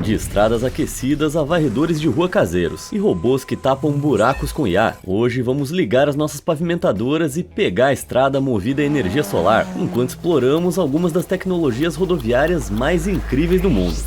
De estradas aquecidas a varredores de rua caseiros e robôs que tapam buracos com IA, hoje vamos ligar as nossas pavimentadoras e pegar a estrada movida a energia solar, enquanto exploramos algumas das tecnologias rodoviárias mais incríveis do mundo.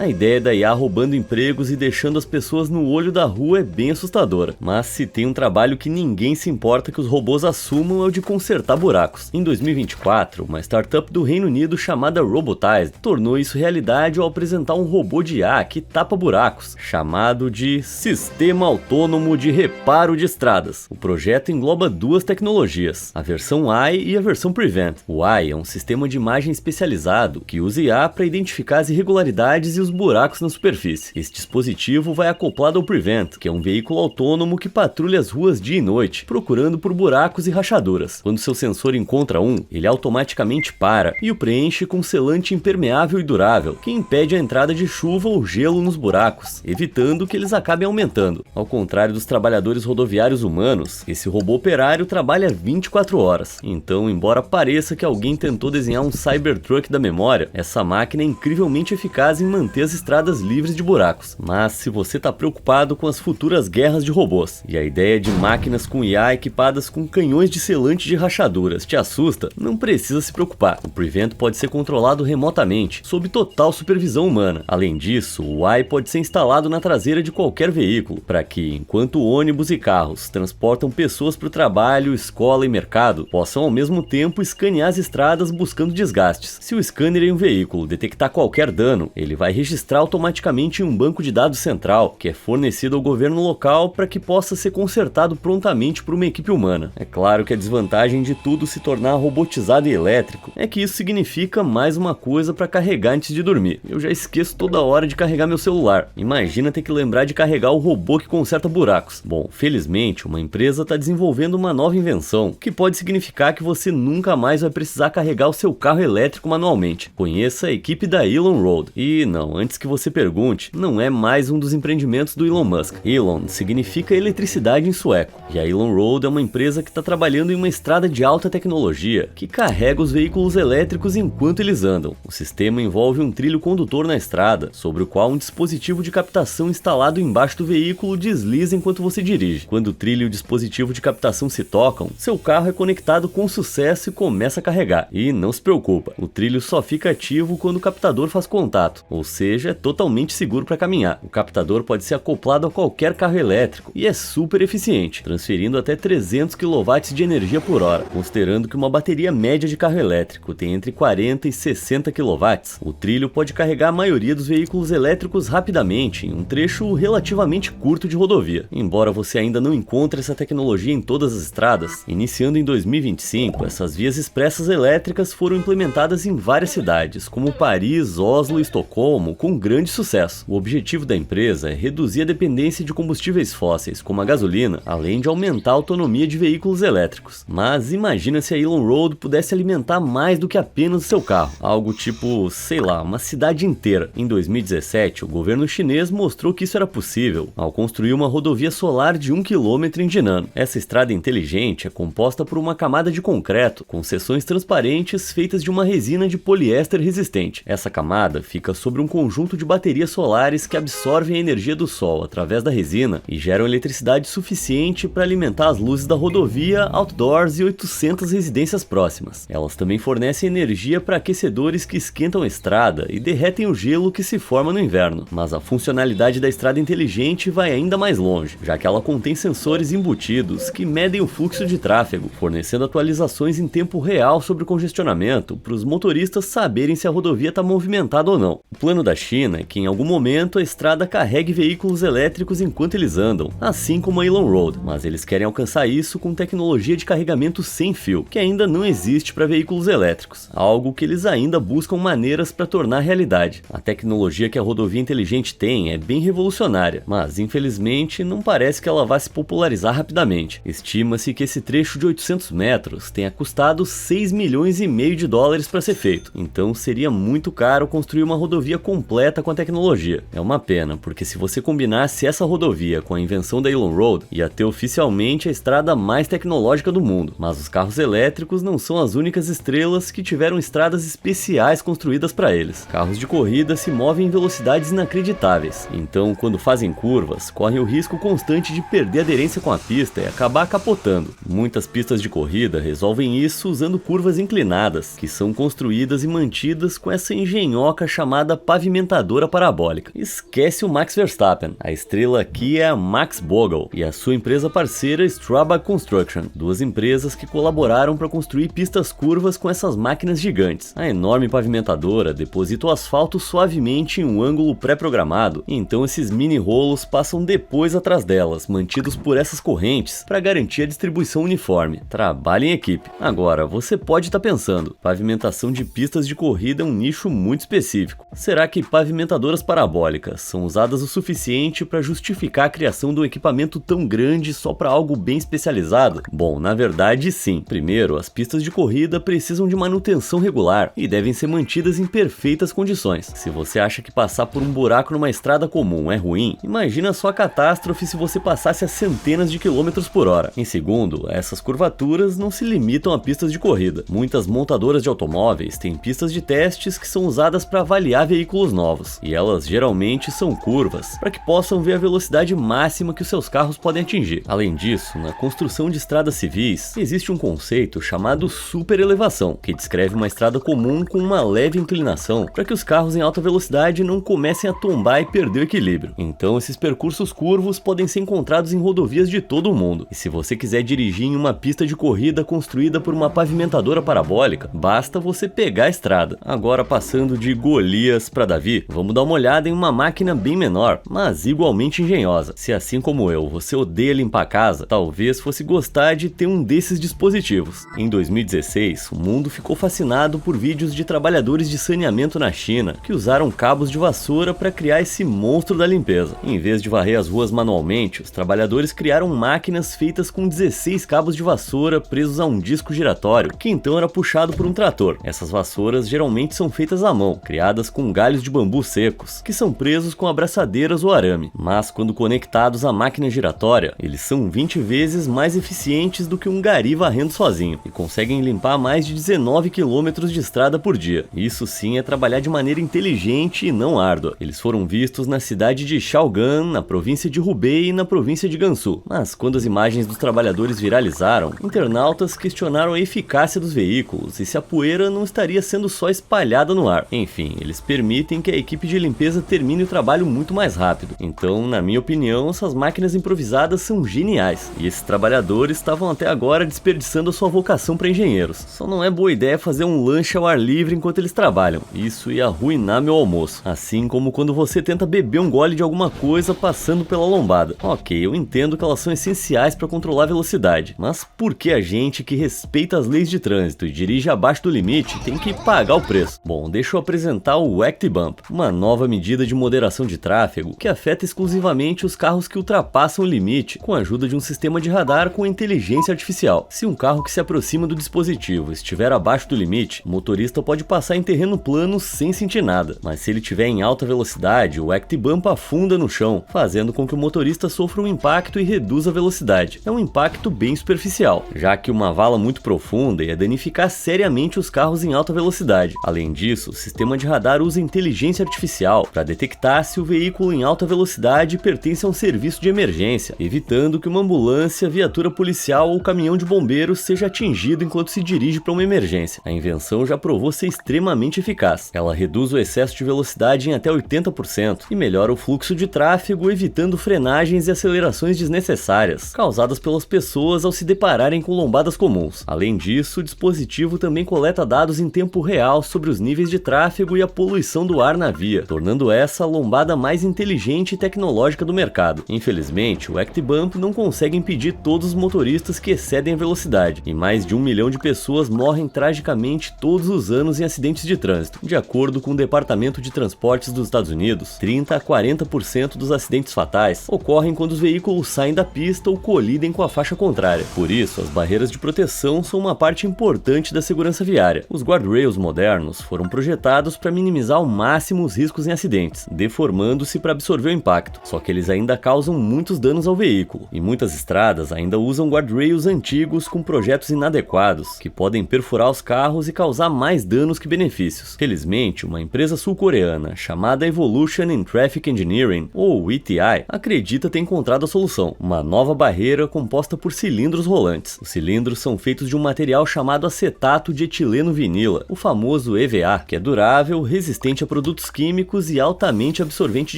A ideia da IA roubando empregos e deixando as pessoas no olho da rua é bem assustadora, mas se tem um trabalho que ninguém se importa que os robôs assumam é o de consertar buracos. Em 2024, uma startup do Reino Unido chamada Robotized tornou isso realidade ao apresentar um robô de IA que tapa buracos, chamado de Sistema Autônomo de Reparo de Estradas. O projeto engloba duas tecnologias, a versão AI e a versão Prevent. O AI é um sistema de imagem especializado que usa IA para identificar as irregularidades e os buracos na superfície. Esse dispositivo vai acoplado ao Prevent, que é um veículo autônomo que patrulha as ruas dia e noite, procurando por buracos e rachaduras. Quando seu sensor encontra um, ele automaticamente para e o preenche com selante impermeável e durável, que impede a entrada de chuva ou gelo nos buracos, evitando que eles acabem aumentando. Ao contrário dos trabalhadores rodoviários humanos, esse robô operário trabalha 24 horas. Então, embora pareça que alguém tentou desenhar um Cybertruck da memória, essa máquina é incrivelmente eficaz em manter as estradas livres de buracos. Mas se você está preocupado com as futuras guerras de robôs e a ideia de máquinas com IA equipadas com canhões de selante de rachaduras te assusta, não precisa se preocupar. O Prevent pode ser controlado remotamente, sob total supervisão humana. Além disso, o AI pode ser instalado na traseira de qualquer veículo, para que, enquanto ônibus e carros transportam pessoas para o trabalho, escola e mercado, possam ao mesmo tempo escanear as estradas buscando desgastes. Se o scanner em um veículo detectar qualquer dano, ele vai registrar automaticamente em um banco de dados central, que é fornecido ao governo local para que possa ser consertado prontamente por uma equipe humana. É claro que a desvantagem de tudo se tornar robotizado e elétrico é que isso significa mais uma coisa para carregar antes de dormir. Eu já esqueço toda hora de carregar meu celular. Imagina ter que lembrar de carregar o robô que conserta buracos. Bom, felizmente uma empresa está desenvolvendo uma nova invenção, que pode significar que você nunca mais vai precisar carregar o seu carro elétrico manualmente. Conheça a equipe da Elon Road. E não, antes que você pergunte, não é mais um dos empreendimentos do Elon Musk. Elon significa eletricidade em sueco, e a Elon Road é uma empresa que está trabalhando em uma estrada de alta tecnologia, que carrega os veículos elétricos enquanto eles andam. O sistema envolve um trilho condutor na estrada, sobre o qual um dispositivo de captação instalado embaixo do veículo desliza enquanto você dirige. Quando o trilho e o dispositivo de captação se tocam, seu carro é conectado com sucesso e começa a carregar. E não se preocupa, o trilho só fica ativo quando o captador faz contato, ou seja, é totalmente seguro para caminhar. O captador pode ser acoplado a qualquer carro elétrico e é super eficiente, transferindo até 300 kW de energia por hora. Considerando que uma bateria média de carro elétrico tem entre 40 e 60 kW, o trilho pode carregar a maioria dos veículos elétricos rapidamente em um trecho relativamente curto de rodovia. Embora você ainda não encontre essa tecnologia em todas as estradas, iniciando em 2025, essas vias expressas elétricas foram implementadas em várias cidades, como Paris, Oslo e Estocolmo, com grande sucesso. O objetivo da empresa é reduzir a dependência de combustíveis fósseis, como a gasolina, além de aumentar a autonomia de veículos elétricos. Mas imagina se a Elon Road pudesse alimentar mais do que apenas o seu carro, algo tipo, sei lá, uma cidade inteira. Em 2017, o governo chinês mostrou que isso era possível, ao construir uma rodovia solar de 1 km em Jinan. Essa estrada inteligente é composta por uma camada de concreto, com seções transparentes feitas de uma resina de poliéster resistente. Essa camada fica sobre um conjunto de baterias solares que absorvem a energia do sol através da resina e geram eletricidade suficiente para alimentar as luzes da rodovia, outdoors e 800 residências próximas. Elas também fornecem energia para aquecedores que esquentam a estrada e derretem o gelo que se forma no inverno. Mas a funcionalidade da estrada inteligente vai ainda mais longe, já que ela contém sensores embutidos que medem o fluxo de tráfego, fornecendo atualizações em tempo real sobre o congestionamento para os motoristas saberem se a rodovia está movimentada ou não. O plano da China é que em algum momento a estrada carregue veículos elétricos enquanto eles andam, assim como a Elon Road, mas eles querem alcançar isso com tecnologia de carregamento sem fio, que ainda não existe para veículos elétricos, algo que eles ainda buscam maneiras para tornar realidade. A tecnologia que a rodovia inteligente tem é bem revolucionária, mas infelizmente não parece que ela vá se popularizar rapidamente. Estima-se que esse trecho de 800 metros tenha custado 6,5 milhões de dólares para ser feito, então seria muito caro construir uma rodovia completa completa com a tecnologia. É uma pena, porque se você combinasse essa rodovia com a invenção da Elon Road, ia ter oficialmente a estrada mais tecnológica do mundo. Mas os carros elétricos não são as únicas estrelas que tiveram estradas especiais construídas para eles. Carros de corrida se movem em velocidades inacreditáveis, então quando fazem curvas, correm o risco constante de perder aderência com a pista e acabar capotando. Muitas pistas de corrida resolvem isso usando curvas inclinadas, que são construídas e mantidas com essa engenhoca chamada pavimentadora parabólica. Esquece o Max Verstappen, a estrela aqui é a Max Bogle e a sua empresa parceira Strabag Construction, duas empresas que colaboraram para construir pistas curvas com essas máquinas gigantes. A enorme pavimentadora deposita o asfalto suavemente em um ângulo pré-programado, então esses mini rolos passam depois atrás delas, mantidos por essas correntes para garantir a distribuição uniforme. Trabalho em equipe. Agora, você pode estar pensando, pavimentação de pistas de corrida é um nicho muito específico. Será que pavimentadoras parabólicas são usadas o suficiente para justificar a criação de um equipamento tão grande só para algo bem especializado? Bom, na verdade sim. Primeiro, as pistas de corrida precisam de manutenção regular e devem ser mantidas em perfeitas condições. Se você acha que passar por um buraco numa estrada comum é ruim, imagina só a catástrofe se você passasse a centenas de quilômetros por hora. Em segundo, essas curvaturas não se limitam a pistas de corrida. Muitas montadoras de automóveis têm pistas de testes que são usadas para avaliar veículos novos, e elas geralmente são curvas, para que possam ver a velocidade máxima que os seus carros podem atingir. Além disso, na construção de estradas civis, existe um conceito chamado superelevação, que descreve uma estrada comum com uma leve inclinação, para que os carros em alta velocidade não comecem a tombar e perder o equilíbrio. Então, esses percursos curvos podem ser encontrados em rodovias de todo o mundo, e se você quiser dirigir em uma pista de corrida construída por uma pavimentadora parabólica, basta você pegar a estrada. Agora, passando de Golias para Davi, vamos dar uma olhada em uma máquina bem menor, mas igualmente engenhosa. Se assim como eu, você odeia limpar a casa, talvez fosse gostar de ter um desses dispositivos. Em 2016, o mundo ficou fascinado por vídeos de trabalhadores de saneamento na China que usaram cabos de vassoura para criar esse monstro da limpeza. Em vez de varrer as ruas manualmente, os trabalhadores criaram máquinas feitas com 16 cabos de vassoura presos a um disco giratório, que então era puxado por um trator. Essas vassouras geralmente são feitas à mão, criadas com galhos de bambu secos, que são presos com abraçadeiras ou arame. Mas quando conectados à máquina giratória, eles são 20 vezes mais eficientes do que um gari varrendo sozinho, e conseguem limpar mais de 19 km de estrada por dia. Isso sim é trabalhar de maneira inteligente e não árdua. Eles foram vistos na cidade de Shaogan, na província de Hubei e na província de Gansu. Mas quando as imagens dos trabalhadores viralizaram, internautas questionaram a eficácia dos veículos e se a poeira não estaria sendo só espalhada no ar. Enfim, eles permitem que a equipe de limpeza termine o trabalho muito mais rápido. Então, na minha opinião, essas máquinas improvisadas são geniais. E esses trabalhadores estavam até agora desperdiçando a sua vocação para engenheiros. Só não é boa ideia fazer um lanche ao ar livre enquanto eles trabalham. Isso ia arruinar meu almoço. Assim como quando você tenta beber um gole de alguma coisa passando pela lombada. Ok, eu entendo que elas são essenciais para controlar a velocidade, mas por que a gente que respeita as leis de trânsito e dirige abaixo do limite tem que pagar o preço? Bom, deixa eu apresentar o ActBump, uma nova medida de moderação de tráfego que afeta exclusivamente os carros que ultrapassam o limite com a ajuda de um sistema de radar com inteligência artificial. Se um carro que se aproxima do dispositivo estiver abaixo do limite, o motorista pode passar em terreno plano sem sentir nada, mas se ele estiver em alta velocidade, o ActBump afunda no chão, fazendo com que o motorista sofra um impacto e reduza a velocidade. É um impacto bem superficial, já que uma vala muito profunda ia danificar seriamente os carros em alta velocidade. Além disso, o sistema de radar usa inteligência artificial para detectar se o veículo em alta velocidade pertence a um serviço de emergência, evitando que uma ambulância, viatura policial ou caminhão de bombeiros seja atingido enquanto se dirige para uma emergência. A invenção já provou ser extremamente eficaz. Ela reduz o excesso de velocidade em até 80% e melhora o fluxo de tráfego, evitando frenagens e acelerações desnecessárias, causadas pelas pessoas ao se depararem com lombadas comuns. Além disso, o dispositivo também coleta dados em tempo real sobre os níveis de tráfego e a poluição do ar na via, tornando essa a lombada mais inteligente e tecnológica do mercado. Infelizmente, o ActBump não consegue impedir todos os motoristas que excedem a velocidade, e mais de 1 milhão de pessoas morrem tragicamente todos os anos em acidentes de trânsito. De acordo com o Departamento de Transportes dos Estados Unidos, 30 a 40% dos acidentes fatais ocorrem quando os veículos saem da pista ou colidem com a faixa contrária. Por isso, as barreiras de proteção são uma parte importante da segurança viária. Os guardrails modernos foram projetados para minimizar ao máximo máximo os riscos em acidentes, deformando-se para absorver o impacto. Só que eles ainda causam muitos danos ao veículo, e muitas estradas ainda usam guardrails antigos com projetos inadequados, que podem perfurar os carros e causar mais danos que benefícios. Felizmente, uma empresa sul-coreana chamada Evolution in Traffic Engineering, ou ETI, acredita ter encontrado a solução, uma nova barreira composta por cilindros rolantes. Os cilindros são feitos de um material chamado acetato de etileno vinila, o famoso EVA, que é durável, resistente a produtos químicos e altamente absorvente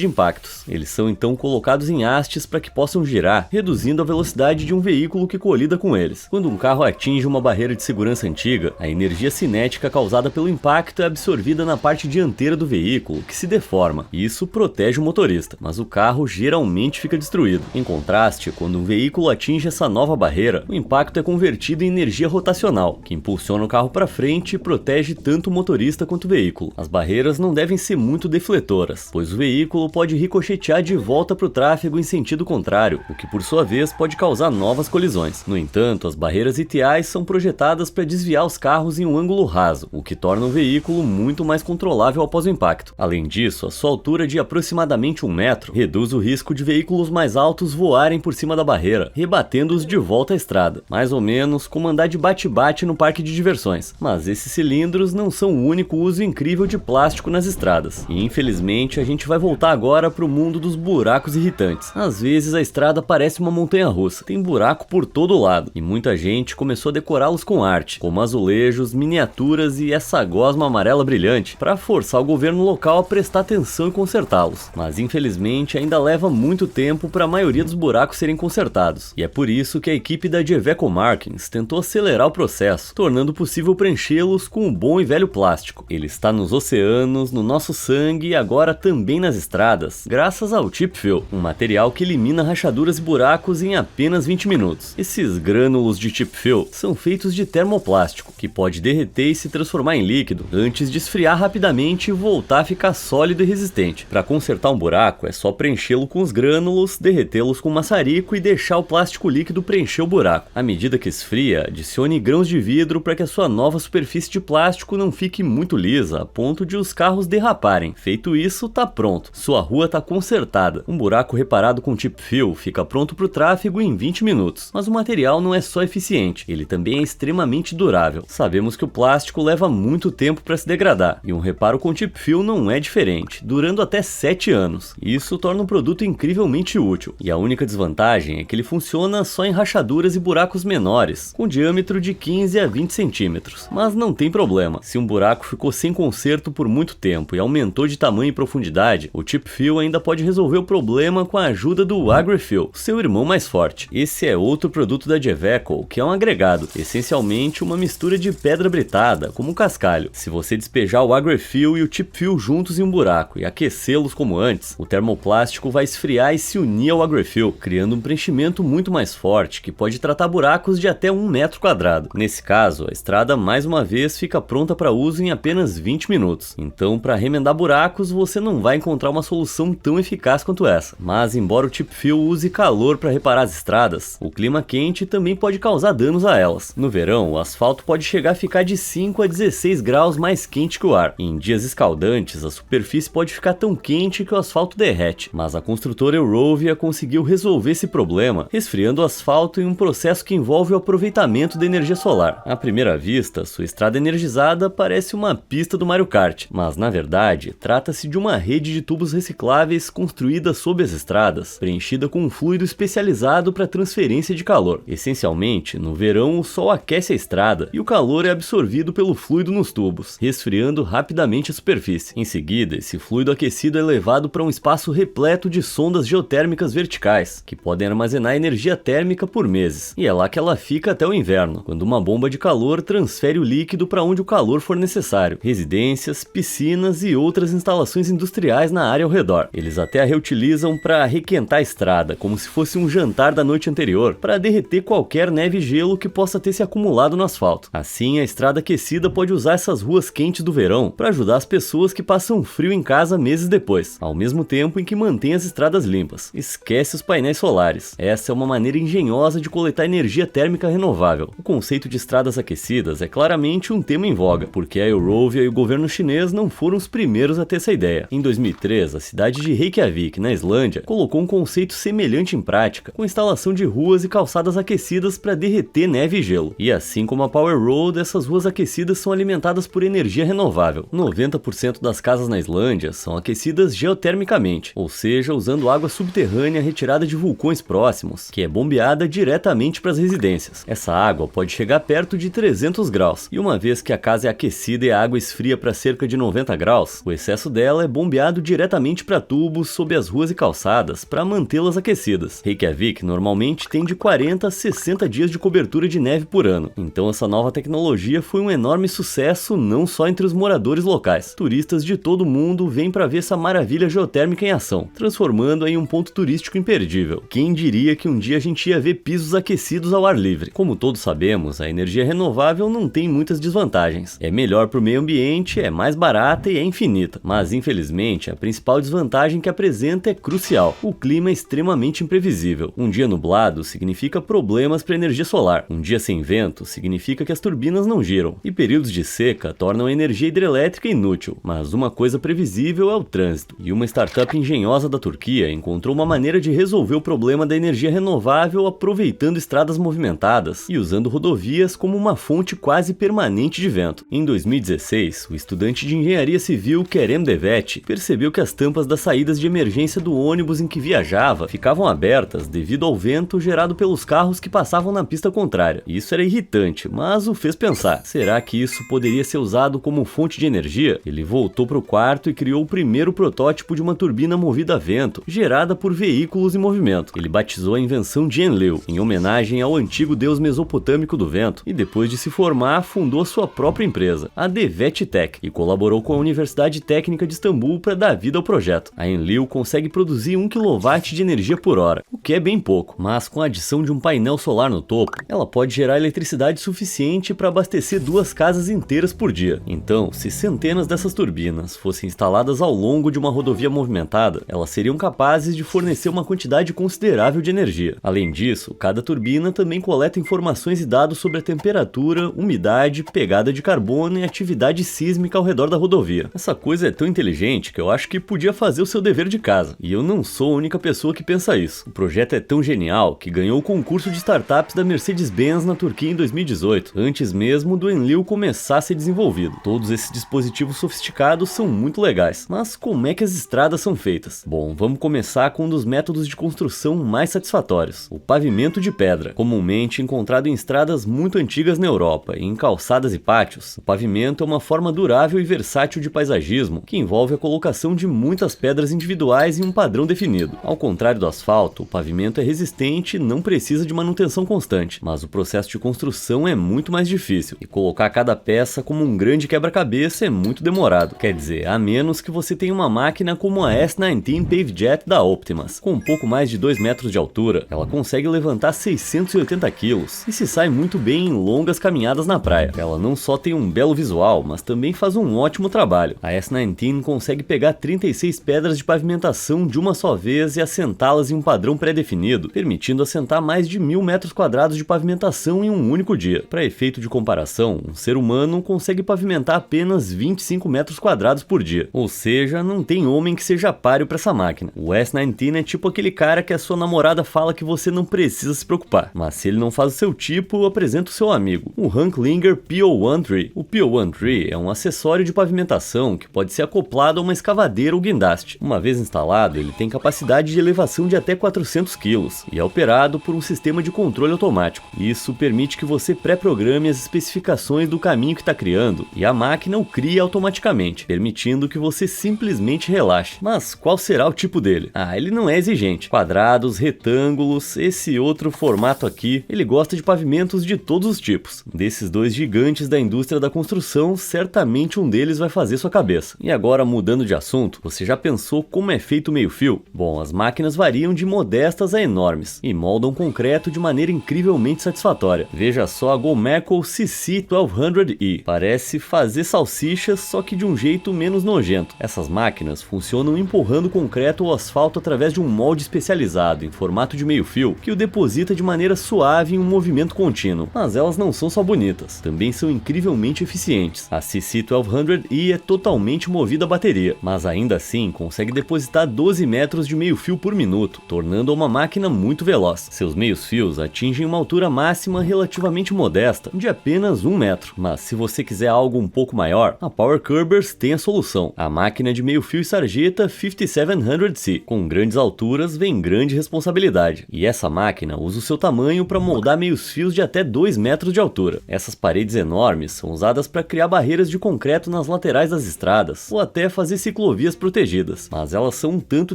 de impactos. Eles são então colocados em hastes para que possam girar, reduzindo a velocidade de um veículo que colida com eles. Quando um carro atinge uma barreira de segurança antiga, a energia cinética causada pelo impacto é absorvida na parte dianteira do veículo, que se deforma, e isso protege o motorista, mas o carro geralmente fica destruído. Em contraste, quando um veículo atinge essa nova barreira, o impacto é convertido em energia rotacional, que impulsiona o carro para frente e protege tanto o motorista quanto o veículo. As barreiras não devem ser muito defletoras, pois o veículo pode ricochetear de volta para o tráfego em sentido contrário, o que por sua vez pode causar novas colisões. No entanto, as barreiras ETI são projetadas para desviar os carros em um ângulo raso, o que torna o veículo muito mais controlável após o impacto. Além disso, a sua altura de aproximadamente 1 metro reduz o risco de veículos mais altos voarem por cima da barreira, rebatendo-os de volta à estrada, mais ou menos como andar de bate-bate no parque de diversões. Mas esses cilindros não são o único uso incrível de plástico nas estradas, e infelizmente a gente vai voltar agora para o mundo dos buracos irritantes. Às vezes a estrada parece uma montanha-russa, tem buraco por todo lado, e muita gente começou a decorá-los com arte, como azulejos, miniaturas e essa gosma amarela brilhante, para forçar o governo local a prestar atenção e consertá-los. Mas infelizmente ainda leva muito tempo para a maioria dos buracos serem consertados, e é por isso que a equipe da Iveco Markings tentou acelerar o processo, tornando possível preenchê-los com o bom e velho plástico. Ele está nos oceanos, no nosso sangue e agora também nas estradas, graças ao Chip Fill, um material que elimina rachaduras e buracos em apenas 20 minutos. Esses grânulos de Chip Fill são feitos de termoplástico, que pode derreter e se transformar em líquido antes de esfriar rapidamente e voltar a ficar sólido e resistente. Para consertar um buraco é só preenchê-lo com os grânulos, derretê-los com maçarico e deixar o plástico líquido preencher o buraco. À medida que esfria, adicione grãos de vidro para que a sua nova superfície de plástico não fique muito lisa, a ponto de os carros derraparem. Feito isso, tá pronto. Sua rua tá consertada. Um buraco reparado com Chip Fill fica pronto para o tráfego em 20 minutos. Mas o material não é só eficiente, ele também é extremamente durável. Sabemos que o plástico leva muito tempo para se degradar, e um reparo com Chip Fill não é diferente, durando até 7 anos. Isso torna o produto incrivelmente útil, e a única desvantagem é que ele funciona só em rachaduras e buracos menores, com diâmetro de 15 a 20 centímetros. Mas não tem problema, se um buraco ficou sem conserto por muito tempo e aumentou de tamanho e profundidade, o Chip Fill ainda pode resolver o problema com a ajuda do AgriFill, seu irmão mais forte. Esse é outro produto da Iveco, que é um agregado, essencialmente uma mistura de pedra britada, como cascalho. Se você despejar o AgriFill e o Chip Fill juntos em um buraco e aquecê-los como antes, o termoplástico vai esfriar e se unir ao AgriFill, criando um preenchimento muito mais forte, que pode tratar buracos de até 1 metro quadrado. Nesse caso, a estrada mais uma vez fica pronta para uso em apenas 20 minutos. Então, para remendar buracos, você não vai encontrar uma solução tão eficaz quanto essa. Mas, embora o Chip Fill use calor para reparar as estradas, o clima quente também pode causar danos a elas. No verão, o asfalto pode chegar a ficar de 5 a 16 graus mais quente que o ar. Em dias escaldantes, a superfície pode ficar tão quente que o asfalto derrete. Mas a construtora Eurovia conseguiu resolver esse problema, resfriando o asfalto em um processo que envolve o aproveitamento da energia solar. À primeira vista, sua estrada energizada parece uma pista do Mario Kart, mas na verdade, trata-se de uma rede de tubos recicláveis construída sob as estradas, preenchida com um fluido especializado para transferência de calor. Essencialmente, no verão o sol aquece a estrada e o calor é absorvido pelo fluido nos tubos, resfriando rapidamente a superfície. Em seguida, esse fluido aquecido é levado para um espaço repleto de sondas geotérmicas verticais, que podem armazenar energia térmica por meses, e é lá que ela fica até o inverno, quando uma bomba de calor transfere o líquido para onde o calor for necessário: residências, piscinas e outras instalações industriais na área ao redor. Eles até a reutilizam para requentar a estrada, como se fosse um jantar da noite anterior, para derreter qualquer neve e gelo que possa ter se acumulado no asfalto. Assim, a estrada aquecida pode usar essas ruas quentes do verão para ajudar as pessoas que passam frio em casa meses depois, ao mesmo tempo em que mantém as estradas limpas. Esquece os painéis solares. Essa é uma maneira engenhosa de coletar energia térmica renovável. O conceito de estradas aquecidas é claramente um tema em voga, porque a Eurovia e o governo chinês não foram foram os primeiros a ter essa ideia. Em 2003, a cidade de Reykjavik, na Islândia, colocou um conceito semelhante em prática, com instalação de ruas e calçadas aquecidas para derreter neve e gelo. E assim como a Power Road, essas ruas aquecidas são alimentadas por energia renovável. 90% das casas na Islândia são aquecidas geotermicamente, ou seja, usando água subterrânea retirada de vulcões próximos, que é bombeada diretamente para as residências. Essa água pode chegar perto de 300 graus, e uma vez que a casa é aquecida e a água esfria para cerca de 90 graus, o excesso dela é bombeado diretamente para tubos sob as ruas e calçadas para mantê-las aquecidas. Reykjavik normalmente tem de 40 a 60 dias de cobertura de neve por ano, então essa nova tecnologia foi um enorme sucesso não só entre os moradores locais. Turistas de todo o mundo vêm para ver essa maravilha geotérmica em ação, transformando em um ponto turístico imperdível. Quem diria que um dia a gente ia ver pisos aquecidos ao ar livre? Como todos sabemos, a energia renovável não tem muitas desvantagens. É melhor para o meio ambiente, é mais barata e é infinita. Mas infelizmente, a principal desvantagem que apresenta é crucial. O clima é extremamente imprevisível. Um dia nublado significa problemas para a energia solar. Um dia sem vento significa que as turbinas não giram. E períodos de seca tornam a energia hidrelétrica inútil. Mas uma coisa previsível é o trânsito. E uma startup engenhosa da Turquia encontrou uma maneira de resolver o problema da energia renovável aproveitando estradas movimentadas e usando rodovias como uma fonte quase permanente de vento. Em 2016, o estudante de engenharia civil Kerem Devet percebeu que as tampas das saídas de emergência do ônibus em que viajava ficavam abertas devido ao vento gerado pelos carros que passavam na pista contrária. Isso era irritante, mas o fez pensar: será que isso poderia ser usado como fonte de energia? Ele voltou para o quarto e criou o primeiro protótipo de uma turbina movida a vento, gerada por veículos em movimento. Ele batizou a invenção de Enlil, em homenagem ao antigo deus mesopotâmico do vento, e depois de se formar, fundou a sua própria empresa, a Devet Tech, e colaborou com a Universidade Técnica de Istambul para dar vida ao projeto. A Enlil consegue produzir 1 kW de energia por hora, o que é bem pouco, mas com a adição de um painel solar no topo, ela pode gerar eletricidade suficiente para abastecer 2 casas inteiras por dia. Então, se centenas dessas turbinas fossem instaladas ao longo de uma rodovia movimentada, elas seriam capazes de fornecer uma quantidade considerável de energia. Além disso, cada turbina também coleta informações e dados sobre a temperatura, umidade, pegada de carbono e atividade sísmica ao redor da rodovia. Essa coisa é tão inteligente que eu acho que podia fazer o seu dever de casa. E eu não sou a única pessoa que pensa isso. O projeto é tão genial que ganhou o concurso de startups da Mercedes-Benz na Turquia em 2018, antes mesmo do Enlil começar a ser desenvolvido. Todos esses dispositivos sofisticados são muito legais, mas como é que as estradas são feitas? Bom, vamos começar com um dos métodos de construção mais satisfatórios: o pavimento de pedra, comumente encontrado em estradas muito antigas na Europa e em calçadas e pátios. O pavimento é uma forma durável e versátil de paisagismo que envolve a colocação de muitas pedras individuais em um padrão definido. Ao contrário do asfalto, o pavimento é resistente e não precisa de manutenção constante, mas o processo de construção é muito mais difícil, e colocar cada peça como um grande quebra-cabeça é muito demorado. Quer dizer, a menos que você tenha uma máquina como a S19 PaveJet da Optimus. Com um pouco mais de 2 metros de altura, ela consegue levantar 680 kg e se sai muito bem em longas caminhadas na praia. Ela não só tem um belo visual, mas também faz um ótimo trabalho. A S19 consegue pegar 36 pedras de pavimentação de uma só vez e assentá-las em um padrão pré-definido, permitindo assentar mais de 1000 metros quadrados de pavimentação em um único dia. Para efeito de comparação, um ser humano consegue pavimentar apenas 25 metros quadrados por dia, ou seja, não tem homem que seja páreo para essa máquina. O S19 é tipo aquele cara que a sua namorada fala que você não precisa se preocupar, mas se ele não faz o seu tipo, apresenta o seu amigo, o Hunklinger PO1 Tree. O PO1 Tree é um acessório de pavimentação que pode ser acoplado a uma escavadeira ou guindaste. Uma vez instalado, ele tem capacidade de elevação de até 400 kg e é operado por um sistema de controle automático. Isso permite que você pré-programe as especificações do caminho que está criando e a máquina o cria automaticamente, permitindo que você simplesmente relaxe. Mas qual será o tipo dele? Ele não é exigente. Quadrados, retângulos, esse outro formato aqui, ele gosta de pavimentos de todos os tipos. Desses dois gigantes da indústria da construção, certamente um deles vai fazer sua cabeça. E agora, mudando de assunto, você já pensou como é feito o meio-fio? Bom, as máquinas variam de modestas a enormes e moldam concreto de maneira incrivelmente satisfatória. Veja só a Gomeco CC1200E. Parece fazer salsichas, só que de um jeito menos nojento. Essas máquinas funcionam empurrando concreto ou asfalto através de um molde especializado em formato de meio-fio que o deposita de maneira suave em um movimento contínuo. Mas elas não são só bonitas, também são incrivelmente eficientes. A CC1200E é totalmente movida a bateria, mas ainda assim consegue depositar 12 metros de meio fio por minuto, tornando-a uma máquina muito veloz. Seus meios fios atingem uma altura máxima relativamente modesta, de apenas 1 metro, mas se você quiser algo um pouco maior, a Power Curbers tem a solução, a máquina de meio fio e sarjeta 5700C. Com grandes alturas vem grande responsabilidade, e essa máquina usa o seu tamanho para moldar meios fios de até 2 metros de altura. Essas paredes enormes são usadas para criar barreiras de concreto nas laterais das estradas, ou até fazer ciclovias protegidas, mas elas são um tanto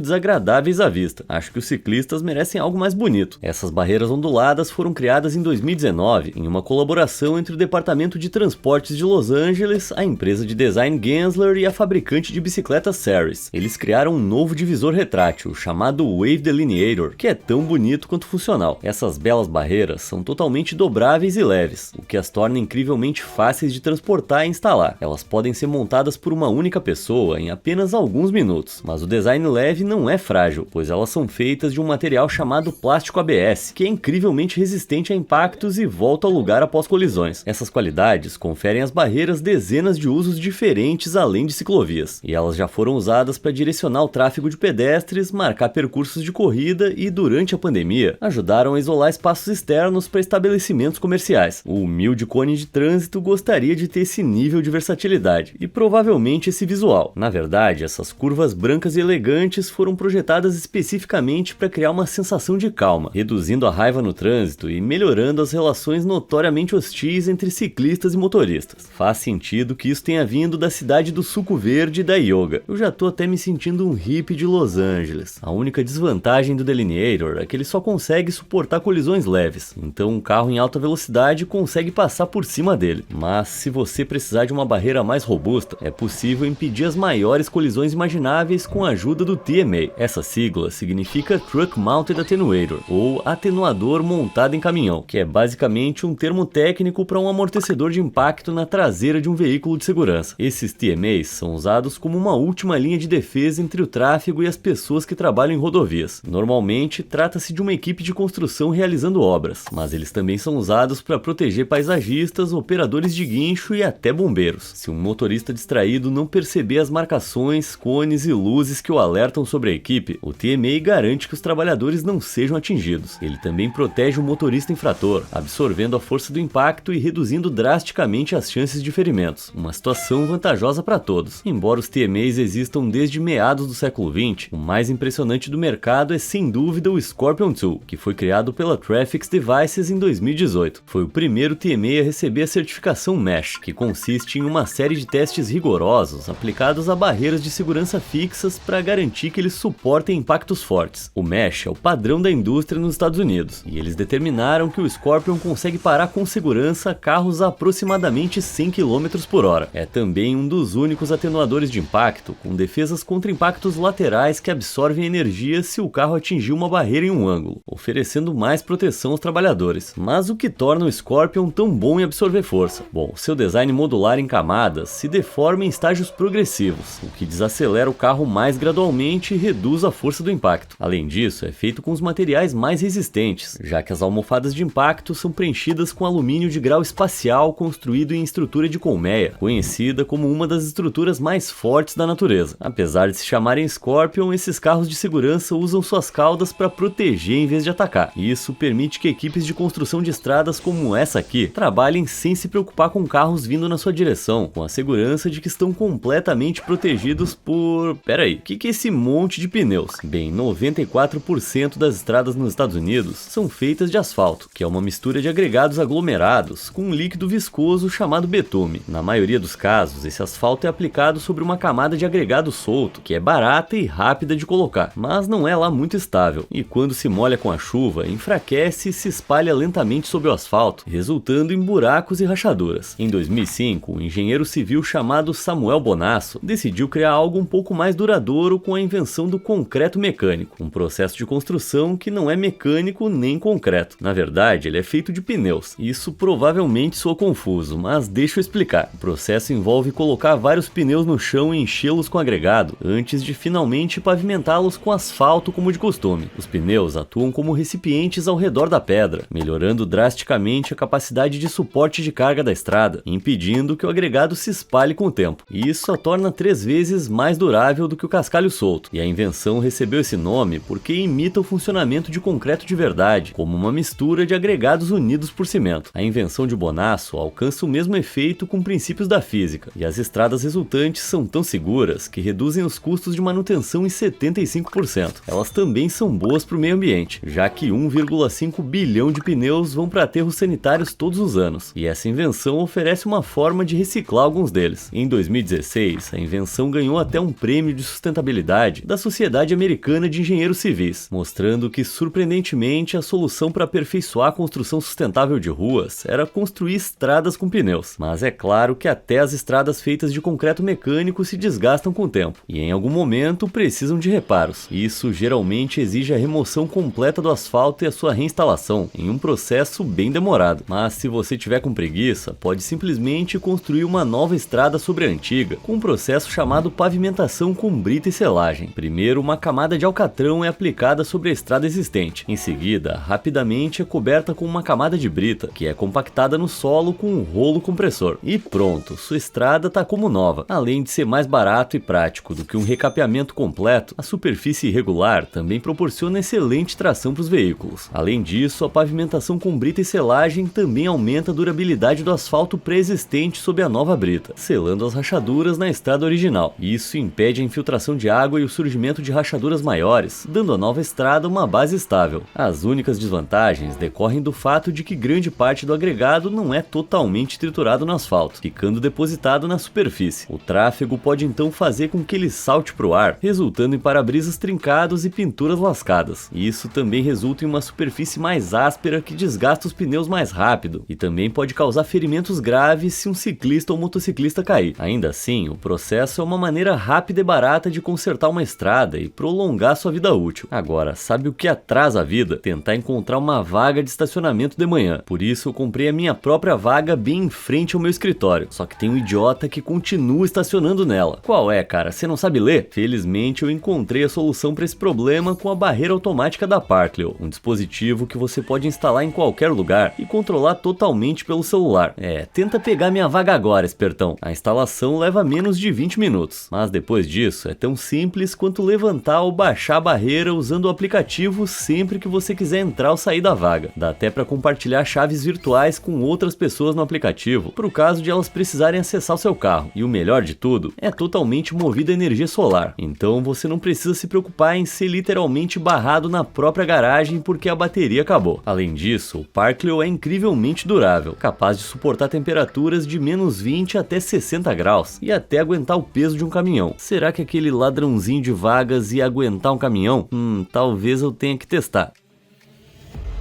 desagradáveis à vista. Acho que os ciclistas merecem algo mais bonito. Essas barreiras onduladas foram criadas em 2019, em uma colaboração entre o Departamento de Transportes de Los Angeles, a empresa de design Gensler e a fabricante de bicicletas Ceres. Eles criaram um novo divisor retrátil, chamado Wave Delineator, que é tão bonito quanto funcional. Essas belas barreiras são totalmente dobráveis e leves, o que as torna incrivelmente fáceis de transportar e instalar. Elas podem ser montadas por uma única pessoa em apenas alguns minutos, mas o design leve não é frágil, pois elas são feitas de um material chamado plástico ABS, que é incrivelmente resistente a impactos e volta ao lugar após colisões. Essas qualidades conferem às barreiras dezenas de usos diferentes além de ciclovias, e elas já foram usadas para direcionar o tráfego de pedestres, marcar percursos de corrida e, durante a pandemia, ajudaram a isolar espaços externos para estabelecimentos comerciais. O humilde cone de trânsito gostaria de ter esse nível de versatilidade e provavelmente esse visual. Na verdade, essas curvas brancas e elegantes foram projetadas especificamente para criar uma sensação de calma, reduzindo a raiva no trânsito e melhorando as relações notoriamente hostis entre ciclistas e motoristas. Faz sentido que isso tenha vindo da cidade do suco verde e da yoga. Eu já tô até me sentindo um hippie de Los Angeles. A única desvantagem do Delineator é que ele só consegue suportar colisões leves, então um carro em alta velocidade consegue passar por cima dele. Mas se você precisar de uma barreira mais robusta, é possível impedir as maiores colisões imagináveis com a ajuda do TMA. Essa sigla significa Truck Mounted Attenuator, ou atenuador montado em caminhão, que é basicamente um termo técnico para um amortecedor de impacto na traseira de um veículo de segurança. Esses TMAs são usados como uma última linha de defesa entre o tráfego e as pessoas que trabalham em rodovias. Normalmente, trata-se de uma equipe de construção realizando obras, mas eles também são usados para proteger paisagistas, operadores de guincho e até bombeiros. Se um motorista distraído não perceber as marcações, cones e luzes que o alertam sobre a equipe, o TMA garante que os trabalhadores não sejam atingidos. Ele também protege o motorista infrator, absorvendo a força do impacto e reduzindo drasticamente as chances de ferimentos. Uma situação vantajosa para todos. Embora os TMAs existam desde meados do século XX, o mais impressionante do mercado é sem dúvida o Scorpion 2, que foi criado pela Traffic Devices em 2018. Foi o primeiro TMA a receber a certificação MESH, que consiste em uma série de testes rigorosos aplicados a barreiras de segurança fixas para garantir que eles suportem impactos fortes. O MESH é o padrão da indústria nos Estados Unidos, e eles determinaram que o Scorpion consegue parar com segurança carros a aproximadamente 100 km por hora. É também um dos únicos atenuadores de impacto com defesas contra impactos laterais que absorvem energia se o carro atingir uma barreira em um ângulo, oferecendo mais proteção aos trabalhadores. Mas o que torna o Scorpion tão bom em absorver força? Bom, seu design modular em camadas se deforma em estágios progressivos, o que desacelera o carro mais gradualmente e reduz a força do impacto. Além disso, é feito com os materiais mais resistentes, já que as almofadas de impacto são preenchidas com alumínio de grau espacial construído em estrutura de colmeia, conhecida como uma das estruturas mais fortes da natureza. Apesar de se chamarem Scorpion, esses carros de segurança usam suas caudas para proteger em vez de atacar. Isso permite que equipes de construção de estradas como essa aqui trabalhem sem se preocupar com carros vindo na sua direção, com a segurança de que estão completamente protegidos por... Peraí, o que é esse monte de pneus? Bem, 94% das estradas nos Estados Unidos são feitas de asfalto, que é uma mistura de agregados aglomerados com um líquido viscoso chamado betume. Na maioria dos casos, esse asfalto é aplicado sobre uma camada de agregado solto, que é barata e rápida de colocar, mas não é lá muito estável, e quando se molha com a chuva, enfraquece e se espalha lentamente sobre o asfalto, resultando em buracos e rachaduras. Em 2005, um engenheiro civil chamado Samuel Bonasso decidiu criar algo um pouco mais duradouro com a invenção do concreto mecânico, um processo de construção que não é mecânico nem concreto. Na verdade, ele é feito de pneus. Isso provavelmente soa confuso, mas deixa eu explicar. O processo envolve colocar vários pneus no chão e enchê-los com agregado, antes de finalmente pavimentá-los com asfalto como de costume. Os pneus atuam como recipientes ao redor da pedra, melhorando drasticamente a capacidade de suporte de carga da estrada, impedindo que o agregado se espalhe com o tempo. E isso só torna 3 vezes mais durável do que o cascalho solto. E a invenção recebeu esse nome porque imita o funcionamento de concreto de verdade, como uma mistura de agregados unidos por cimento. A invenção de Bonasso alcança o mesmo efeito com princípios da física, e as estradas resultantes são tão seguras que reduzem os custos de manutenção em 75%. Elas também são boas para o meio ambiente, já que 1,5 bilhão de pneus vão para aterros sanitários todos os anos, e essa invenção oferece uma forma de reciclar alguns deles. Em 2016, a invenção ganhou até um prêmio de sustentabilidade da Sociedade Americana de Engenheiros Civis, mostrando que, surpreendentemente, a solução para aperfeiçoar a construção sustentável de ruas era construir estradas com pneus. Mas é claro que até as estradas feitas de concreto mecânico se desgastam com o tempo, e em algum momento precisam de reparos. Isso geralmente exige a remoção completa do asfalto e a sua reinstalação, em um processo bem demorado. Mas se você tiver com preguiça, pode simplesmente construir uma nova estrada sobre a antiga, com um processo chamado pavimentação com brita e selagem. Primeiro, uma camada de alcatrão é aplicada sobre a estrada existente. Em seguida, rapidamente é coberta com uma camada de brita, que é compactada no solo com um rolo compressor. E pronto, sua estrada está como nova. Além de ser mais barato e prático do que um recapeamento completo, a superfície irregular também proporciona excelente tração para os veículos. Além disso, a pavimentação com brita e selagem também aumenta a durabilidade do asfalto pré-existente sob a nova brita, selando as rachaduras na estrada original. Isso impede a infiltração de água e o surgimento de rachaduras maiores, dando à nova estrada uma base estável. As únicas desvantagens decorrem do fato de que grande parte do agregado não é totalmente triturado no asfalto, ficando depositado na superfície. O tráfego pode então fazer com que ele salte para o ar, resultando em para-brisas trincados e pinturas lascadas. Isso também resulta em uma superfície mais áspera que desgasta os pneus mais rápido, e também pode causar ferimentos graves se um ciclista ou motociclista cair. Ainda assim, o processo é uma maneira rápida e barata de consertar uma estrada e prolongar sua vida útil. Agora, sabe o que atrasa a vida? Tentar encontrar uma vaga de estacionamento de manhã. Por isso eu comprei a minha própria vaga bem em frente ao meu escritório. Só que tem um idiota que continua estacionando nela. Qual é, cara? Você não sabe ler? Felizmente eu encontrei a solução para esse problema com a barreira automática da Parkleo, um dispositivo que você pode instalar em qualquer lugar e controlar totalmente pelo celular. Tenta pegar minha vaga agora, espertão. A instalação leva menos de 20 minutos, mas depois disso é tão simples quanto levantar ou baixar a barreira usando o aplicativo sempre que você quiser entrar ou sair da vaga. Dá até para compartilhar chaves virtuais com outras pessoas no aplicativo, para o caso de elas precisarem acessar o seu carro. E o melhor de tudo, é totalmente movido a energia solar, então você não precisa se preocupar em ser literalmente barrado na própria garagem porque a bateria acabou. Além disso, o Parkleo é incrivelmente durável, capaz de suportar temperaturas de menos 20 até 60 graus e até aguentar o peso de um caminhão. Será que aquele ladrãozinho de vagas ia aguentar um caminhão? Talvez eu tenha que testar.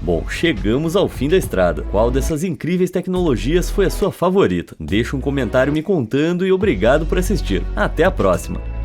Bom, chegamos ao fim da estrada. Qual dessas incríveis tecnologias foi a sua favorita? Deixa um comentário me contando e obrigado por assistir. Até a próxima!